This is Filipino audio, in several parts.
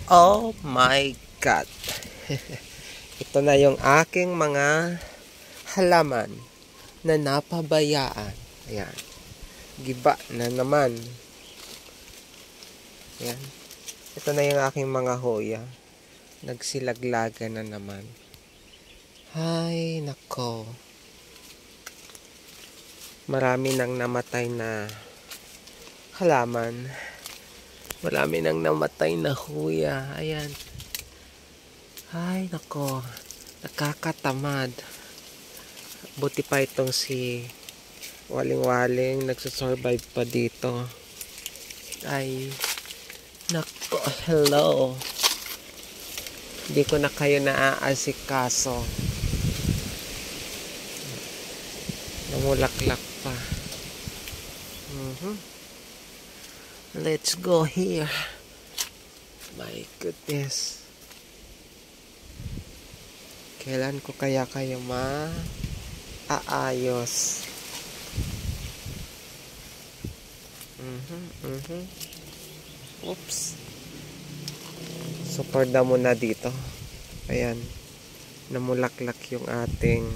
Oh my God! Ito na yung aking mga halaman na napabayaan. Ayan. Giba na naman. Ayan. Ito na yung aking mga hoya. Nagsilaglaga na naman. Ay, nako. Marami nang namatay na halaman. Marami nang namatay na hoya. Ayan. Ay, nako. Nakakatamad. Buti pa itong si Waling-Waling nagsusurvive pa dito. Ay, nako. Hello. Hindi ko na kayo naaasikaso. Namulaklak pa. Let's go here. My goodness. Kailan ko kaya kayo maaayos? Oops. Super damo na dito. Ayan. Namulaklak yung ating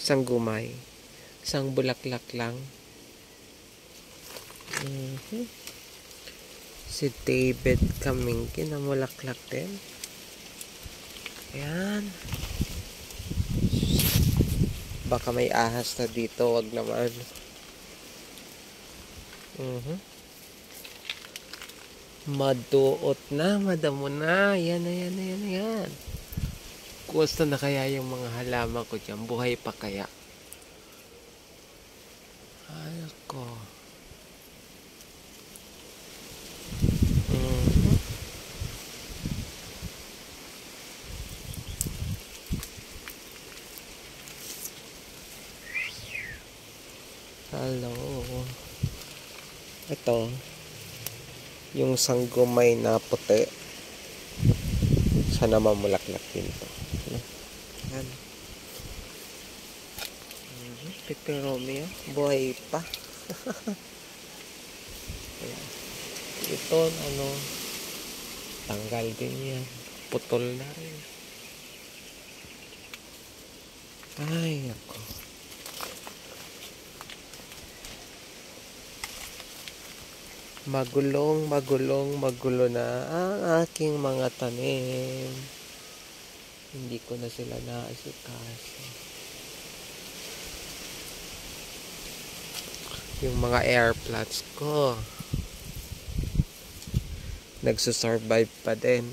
sanggumay. Isang bulaklak lang. Si David Kamingki namulaklak din. Ayan. Baka may ahas na dito. Wag naman. Maduot na. Madamo na. Ayan. Kumusta na kaya yung mga halaman ko dyan? Buhay pa kaya? Ay, ako. Hello. Ito. Yung sanggumay na puti. Sana mamulaklak din ito. Yan. Peperomia. Buhay pa. Ito, tanggal din yan. Putol na rin. Ay, ako. Magulo na ang aking mga tanim. Hindi ko na sila naasikaso. Yung mga air plants ko nagsusurvive pa din.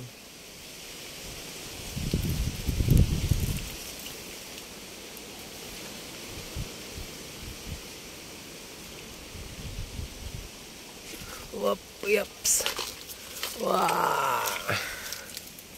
Whoop, yups. Wow.